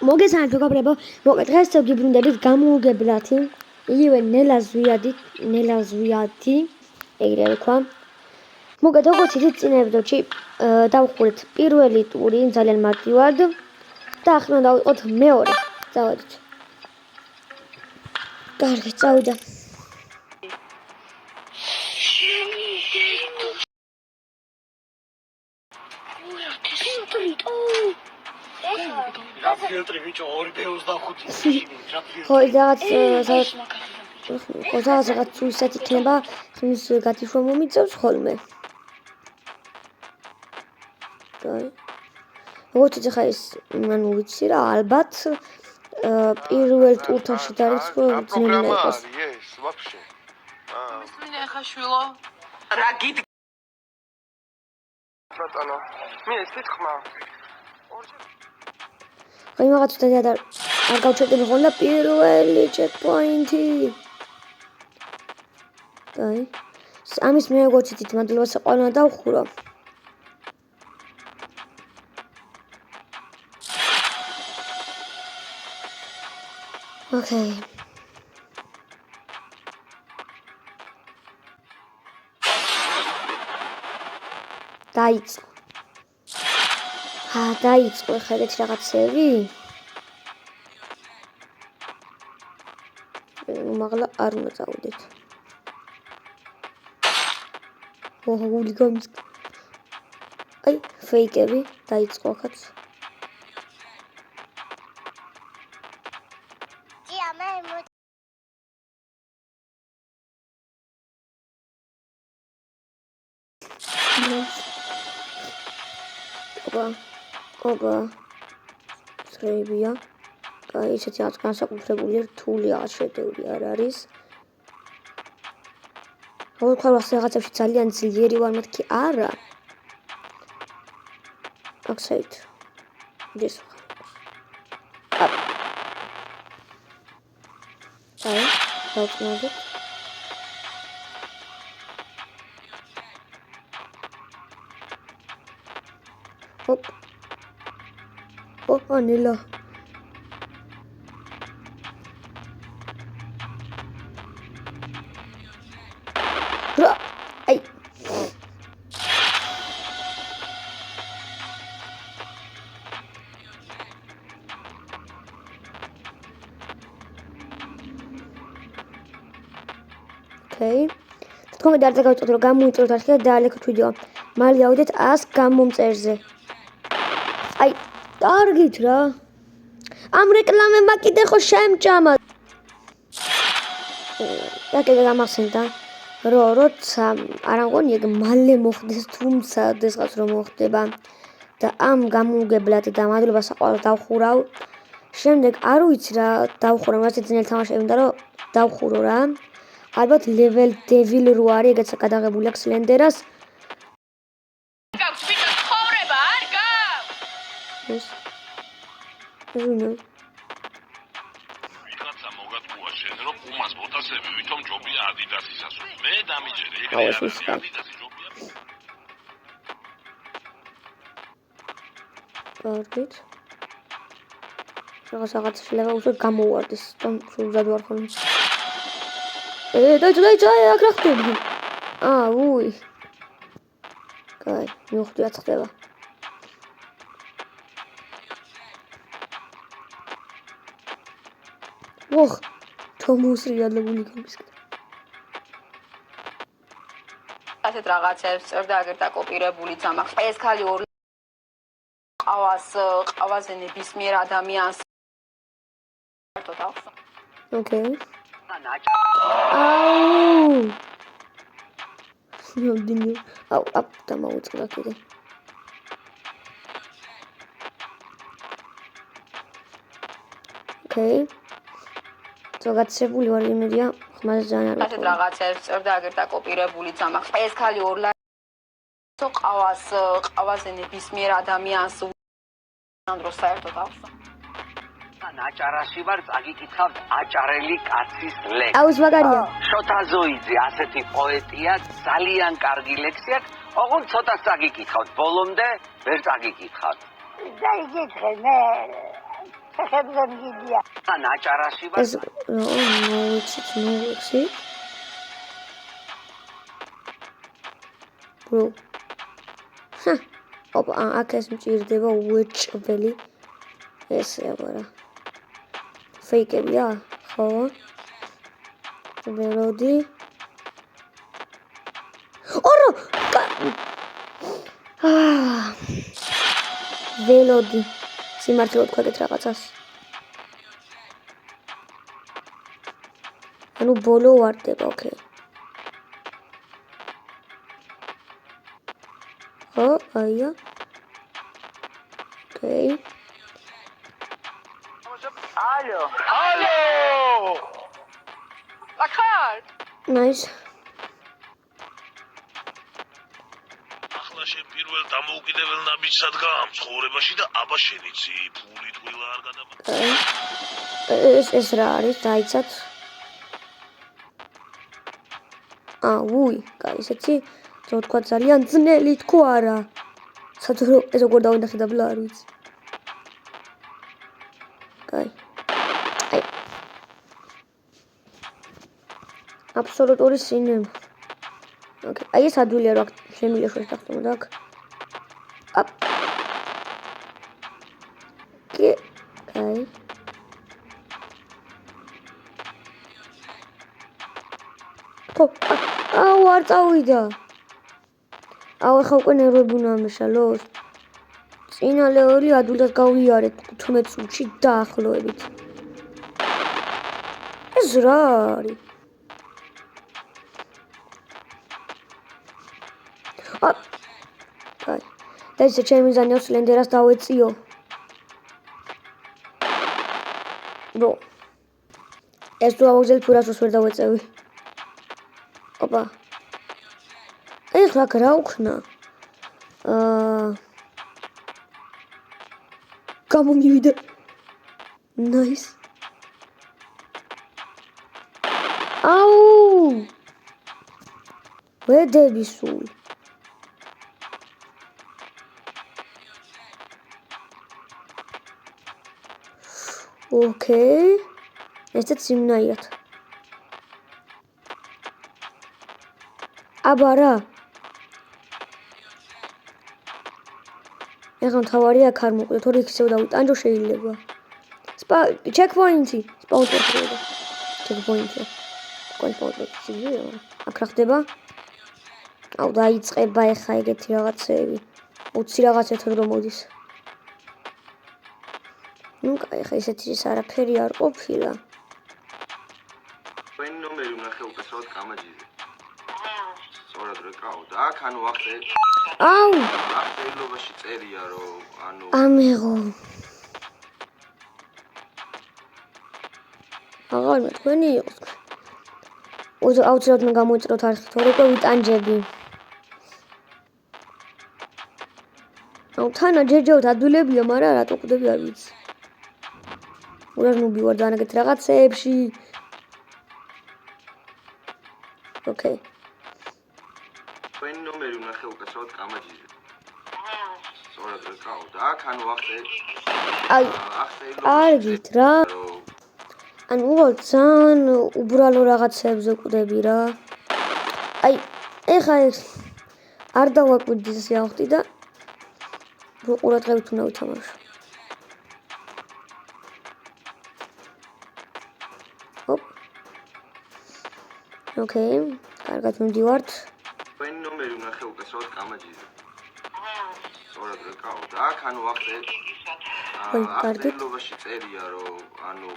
მოგესალმებით მეგობრებო, დღეს ვიბრუნდებით გამოუგებლათი, იგივე ნელა ზვიათი, ეგრევე ვქვა. როგორც იცით, წინა ეპიზოდში დავხურეთ პირველი ტური ძალიან მარტივად და ახლა დავიწყოთ მეორე. წავედით. კარგი, წავიდა. ფილტრი ბიჭო 2.25-ში ხო, რაღაც სულისად იქნება, ხმის გათიშვა მომიწევს ხოლმე. როგორც ეხა ის, ვიცი რა, ალბათ პირველ ტურთან შედარებით ძნელი იყოს. Yes, вообще. მისმინე ხა შვილო. რა გიდგ ბატონო. მე ისეთ ხმა. აი მაგაც თვითონ არ გავჩერდები ხოლმე პირველი ჩეკპოინტი. აი. ამის მე როგორც იცით, მადლობას ყველა დავხურო. Okay. დაიწყო. დაიწყო ხედეთ რაღაცები. მაგლა არ უნდა წავიდეთ. გული გამისკა. აი, ფეიკები დაიწყო ახაც. ობა სრებია კაი ისეთი რაც განსაკუთრებული რთული აღშედეული არ არის როგორ რაღაცებში ძალიან ძლიერი ვარ მეთქი არა აქცეთ ეს აი დავწნოდით Опа, Нела. Ай. Okay. თქვენ არ დაგავიწყოთ რომ გამოიწვიოთ არხი და დაალექოთ ვიდეო. მალე ავიდეთ 100 გამომწერზე. აი კარგით რა. ამ რეკლამებმა კიდე ხო შემჭამა. და კიდე გამახსენდა რომ როცა არ ამგონი ეგ მალე მოხდეს თუმცა დღესაც რომ მოხდება და ამ გამოუგებლად და მადლობა საყვარელს დავხურავ. შემდეგ არ ვიცი რა დავხურავ, რაც ძნელი თამაშები უნდა რომ დავხურო რა. ალბათ level devil 8 არის, ეგეც გადაღებული აქვს სლენდერას. ვიღაცა მოგატყუა შენ რომ პუმას ბოტასები ვითომ ჯობია ადიდასისას მე დამიჯერე ეგ ადიდასი ჯობია კარგით რაღაც შეიძლება უშო გამოვარდეს და სულზად ვარ ხოლმე დაიწყე აქ რა ხდება უი კაი მივხვდი რაც ხდება ოხ თომუს რეალებული გამისკდა ასეთ რაღაცებს წერდა აგერ დაკოპირებული ძამახ ეს ხალი ორ ყავაზე ნებისმიერ ადამიანს Okay. აუ ნოდინი აუ დამოუწყდა კიდე Okay. ზოგადსებული ვარ იმედია ხმაზე ძალიან არ ასეთ რაღაცებს წერდა აგერ დაკოპირებული ძამახ ეს ხალი ორ ყავაზე ნებისმიერ ადამიანს ანდრო საერთოდ აქვს აჭარაში ვარ წაგიკითხავთ აჭარელი კაცის ლექსი. აუს მაგარია. შოთაზოიძე ასეთი პოეტია, ძალიან კარგი ლექსი აქვს. ოღონდ ცოტა წაგიკითხავთ, ბოლომდე ვერ წაგიკითხავთ. დაიგეთრე მე ფეხებზე მგიდია. ნაჭარაში ეს ნოვიცი. ბრო. ოპა, აქ ეს მჭირდება უეჭველი. ესე აბარა. ფეიკებია, ხო? ველოდი. ორო! ველოდი. სიმართლე ვთქვათ რაღაცას. ანუ ბოლო ვარდება, ოკეი. ხო, აია. ოკეი. ალო. ახარ Nice. ახლა შენ პირველ დამოუკიდებელ ნაბიჯს ადგამ ცხოვრებაში და აბა შენიცი ფული ტყილა არ გადაბა. ეს რა არის? დაიცათ. უი, კაი, ესეთი რო თქვა ძალიან ძნელი თქო არა. საერთოდ ეს როგორ დავინახე და ბლა არ ვიცი. კაი. აი. აბსოლუტური სინემა. ოკეი, აი ეს ადვილია რა შემიძლია შორის დახტომა და აქ. აპ. კაი. აუ არ წავიდა. აუ ახლა უკვე ნერვები უნდა ამეშალოს. წინა ლეველი ადვილად გავიარეთ 15 წუთში დაახლოებით. ეს რა არის? კაი. და ისე ჩემი ზანიო სლენდერას დავეციო. ბრო. ეს თუ ავაგზელ ფურასოს ვერ დავეწევი. ოპა. ეს რა უქნა? გამომივიდა. Nice. აუ! ვედები სულ. ოკეი. ესეც სიმნაირად. აბა რა. ეხლა თავარი აქ არ მოკვდა, თორე იქ ისევ დავიტანჯო შეიძლება. ჩეკპოინტი, სპაუნტერი. ჩეკპოინტი. კონტროლი. აქ რა ხდება? აუ დაიწყება ეხა ეგეთი რაღაცეები. 20 რაღაცეთ რომ მოდის. ნუ კაი, ეხა ისეთი არაფერი არ ყოფილა. თქვენი ნომერი ვნახე უკაცრავად კამაჯიზე. სწორად რეკაო და აქ ანუ ახლა აუ! ახლობაში წერია რომ ანუ ამეღო. აღარ მე თქვენი იყოს. აუცილებლად მე გამოიწროთ არხი, თორე უკვე ვიტანჯები. აუ თანა ჯერჯერობით ადვილებია, მაგრამ რატო ყვდები არ ვიცი. ურას ნუბი ვარ დანაგეთ რაღაცეებში. ოკეი. თქვენი ნომერი ვნახე უკაცრავად კამაჯიზე. სწორად რეკაო და აქ ანუ ახლა აი, კარგით რა. ანუ უბრალოდ ძალიან უბრალო რაღაცებზე ყვდები რა. აი, ეხა ეს არ დავაკვირდი ეს ავხდი და ყურადღებით უნდა ვითამაშო. ოპ. ოკეი, კარგად მივდივართ. თქვენი ნომერი ვნახე უკაცრავად კამაჯიზე. სწორად რეკაო და აქ ანუ ახლა ახლობაში წერია რომ ანუ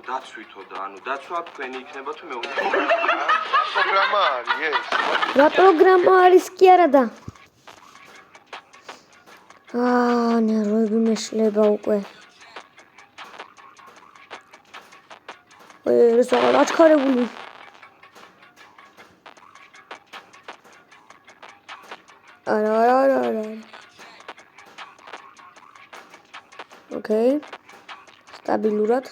დაცვითო და ანუ დაცვა თქვენი იქნება თუ მე უნდა. პროგრამა არის ეს. რა პროგრამა არის კი არა და. ნერვები მეშლება უკვე. ეს აღარ აჩქარებული. არა. ოკეი. სტაბილურად.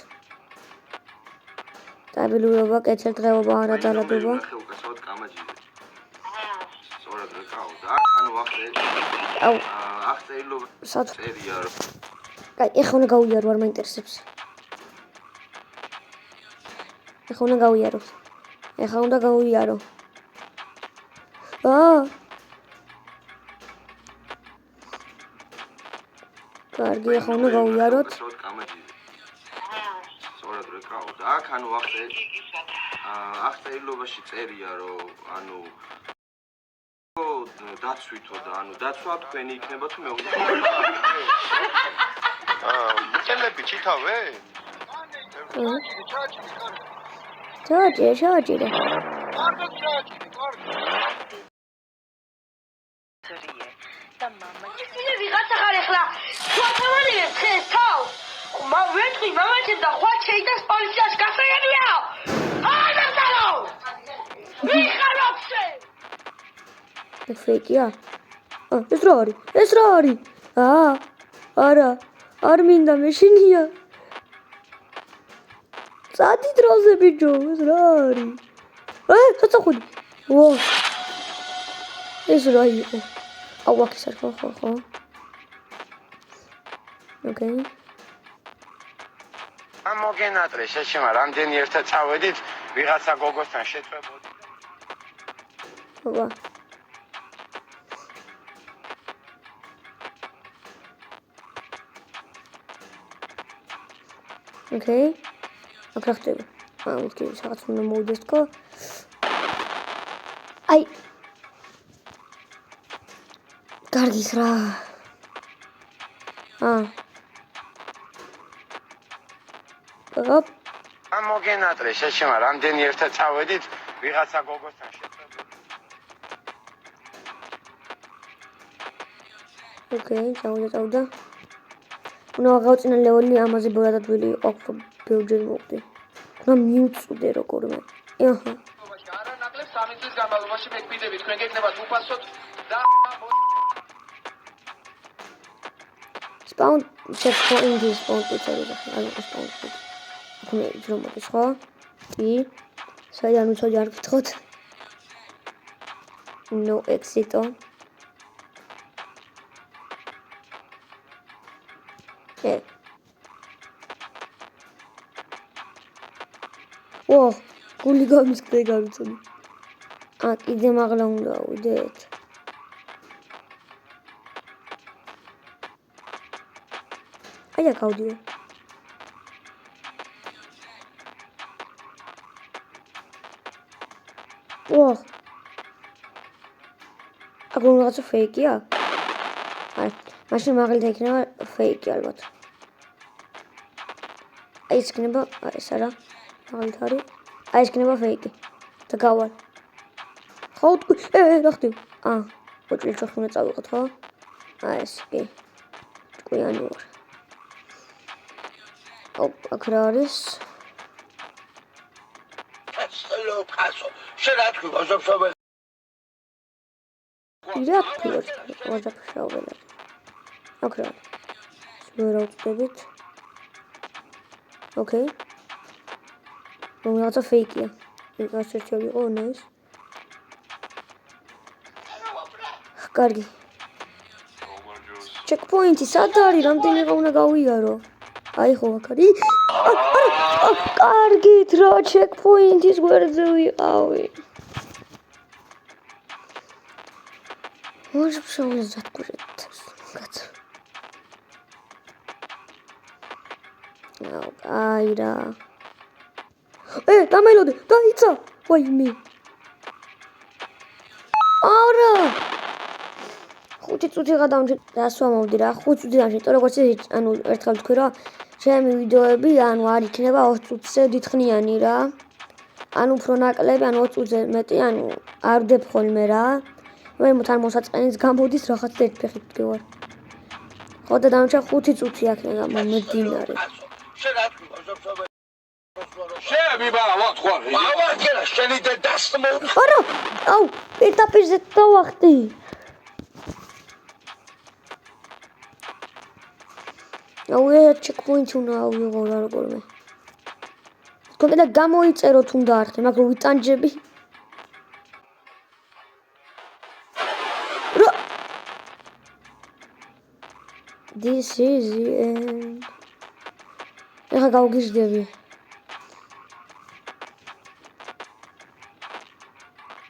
სტაბილურობა, კეთილდღეობა, არადალადობა. უკაცრავად კამაჯიზე. სწორად რეკაო და აქ ანუ ახლა აუ. ახლა წერია რომ აი, ეხლა უნდა გავიარო, არ მაინტერესებს. ეხლა უნდა გავიარო. კარგი, ეხლა უნდა გავიაროთ. სწორად რეკაო და აქ ანუ აღწერილობაში წერია რომ ანუ დაცვითო და ანუ დაცვა თქვენი იქნება თუ მე უნდა მიწელები ჩითავე? ჩააჭირე. და მამა ისინი ვიღაცა ხარ ახლა თქვენები ხეს თავს ვეთქი მამაცემ და ხვა შეიძლება პოლიციაში გასაგებია აიძალო ვიხარობსე ფეიკია? ეს რა არის? არა, არ მინდა მეშინია. წადი დროზე ბიჭო, ეს რა არის? საწახული. ეს რა იყო? აუ, აქ ის არის, ხო. ოკეი. მოგენატრე შეშიმა რამდენი ერთად წავედით ვიღაცა გოგოსთან შეწვებოდი აბა ოკეი აქ რა ხდება მეთქი რაღაც უნდა მოვიდეს თქო აი კარგის რა მოგენატრე შეშიმა რამდენი ერთად წავედით ვიღაცა გოგოსთან შეწვებოდი ოკეი წავიდა უნდა გავწინა ლეული ამაზე ბორადადვილი იყო ბევრჯერ მოვხდი უნდა მიუწვდე როგორმე აჰა არა ნაკლებ 3 წლის განმავლობაში მეკბიდები თქვენ გეკნებათ უფასოდ და spawn checkpoint is spawn პიცერია ანუ spawn ხომ რომ მოდის ხო? კი. საიდან უცოდი არ გითხოთ. No exit-ო. გული გამისკდე გავიწოდი. კიდე მაღლა უნდა ვიდეთ. აი აქ ავდიო. აქ რაღაცა ფეიკია? არა, მაშინ მაგალითად იქნება ფეიკი ალბათ. აი ეს იქნება, ეს არა, მაგალითად არის. აი ეს იქნება ფეიკი. და გავალ. ხო, რა ხდება? ოჭილს ხო უნდა წავიღოთ, ხო? ეს კი. ჭკვიანი ვარ. აქ რა არის? კაცო, შენ რა თქვი, ვაჟობშავე? რა თქვი, ვაჟობშავე? აქ რა? ვერ ავწდებით. ოკეი. რაღაცა ფეიკია. ეს ერთი იყო, ნაის. კარგი. ჩეკპოინტი სად არის? რამდენიღა უნდა გავიარო? აი ხო აქ არის. კარგით რა ჩეკპოინტის გვერდზე ვიყავი. ვაჟობშავე ზატკურეთ. კაცო. აი რა. დამელოდე, დაიცა. ვაიმე. არა. 5 წუთი გადავჭი დასვამოვდი რა 5 წუთი დამჭი როგორც ანუ ერთხელ თქვი რა ჩემი ვიდეოები ანუ არ იქნება 20 წუთზე დიდხნიანი რა ანუ უფრო ნაკლები ანუ 20 წუთზე მეტი ანუ არ ვდებ ხოლმე რა მე მოთან მოსაწყენიც გამოდის რაღაც ერთ ფეხით ვდგევარ ხო და დამჭა 5 წუთი აქნება მომედინარე შენ რა თქვი ვაჟობშავე შენ მიბარა ვათხوار ავარკერა შენი და დასმო არა აუ პირდაპირზე დავახტი ეს ჩეკპოინტი უნდა ავიღო რა როგორმე. კონკრეტულად გამოიწერო თუნდა არხი, მაგრამ ვიტანჯები. this is the end. ეხა გავგიჟდები.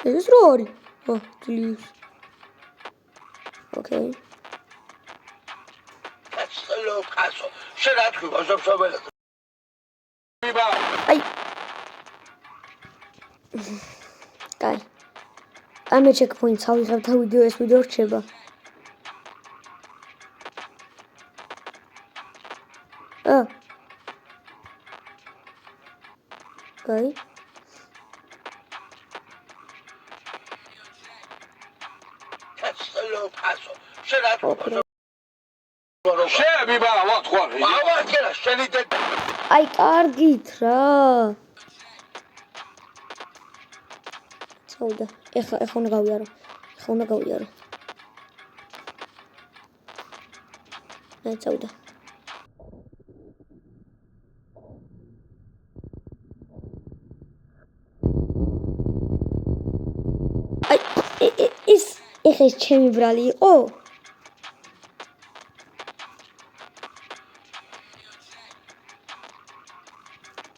ეს რო არის? ძლივს. Okay. კაცო, კაცო. შენ რა თქვი, გასაფსაბელად. ბიბა. აი. კაი. ამე checkpoint-ს ავიღებ და ეს ვიდეო რჩება. კაი. კაცო, შენ რა თქვი? შენ ბიბა, what ხوار? ავა კერა, შენი დედა. აი, კარგით რა. წავიდა. ეხა უნდა გავიარო. აი, წავიდა. აი, ეხა ეს ჩემი ბრალი იყო?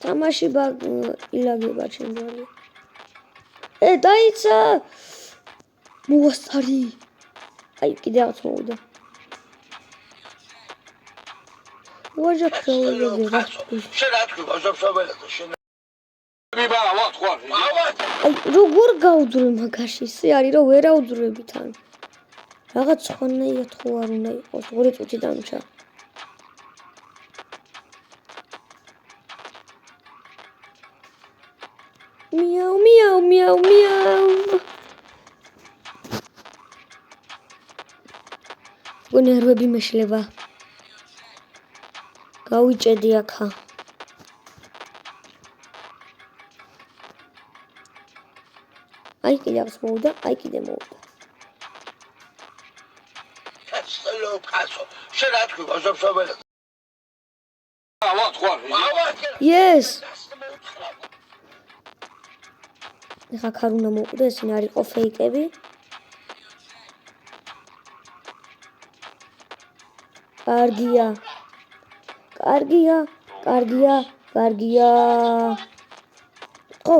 თამაში ილაგება ჩემი ბრალი. დაიცა! მოვასწარი. აი, კიდე რაღაც მოვიდა. შენ რა თქვი, გასაფსაბელად შენ. ბიბა, what ხوار? აი, როგორ გავძვრე მაგაში? ისე არის რომ ვერ ავძვრები თან. რაღაც სხვანაირად ხო არ უნდა იყოს. 2 წუთი დამჭა. მიაუ. ნერვები მეშლება. გავიჭედი აქა. აი კიდე აღს მოვიდა, აი კიდე მოვიდა. კაცო, შენ რა თქვი, გასაფსაბელად. what ხوار? Yes. ეხა ხარ უნდა მოვკვდე, ესენი არ იყო ფეიკები. კარგია. ო,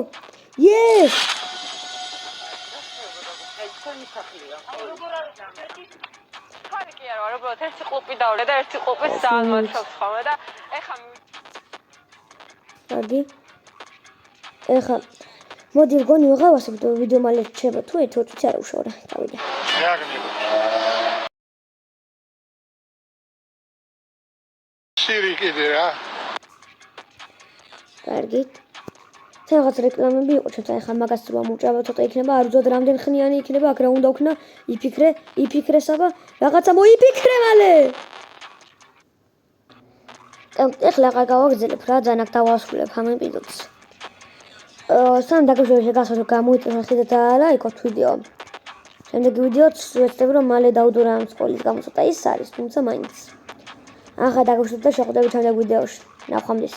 yes. ხარი კი არა, უბრალოდ ერთი ყლუპი დავდე და ერთი ყლუპის დაამარხებს ხოლმე და ეხა კარგი. ეხა მოდი გონი ვიღავასებ და ვიდეო მალე რჩება თუ 1 წუთი არ უშორა. დავიდა. სირი კიდე რა. კარგით. რაღაც რეკლამები იყო ჩემთან, ეხლა მაგას რომ ამოჭრა ცოტა იქნება, არ ვძოდ რამდენ ხნიანი იქნება, აქ რა უნდა ვქნა, იფიქრე საბა, რაღაცა მოიფიქრე მალე. ეხლა აღარ გავაგრძელებ რა, ძალიან აქ დავასრულებ ამ ეპიზოდს. სამ დაგვრჩევით გასაგებ გამოიწვია ხიდე და არა, იქოთ ვიდეო. შემდეგი ვიდეოც ვეცდები რომ მალე დავდო რა სკოლის გამოსვლა ის არის, თუმცა მაინც. ახლა დაგვრჩევით და შეხვდებით შემდეგ ვიდეოში. ნახვამდის.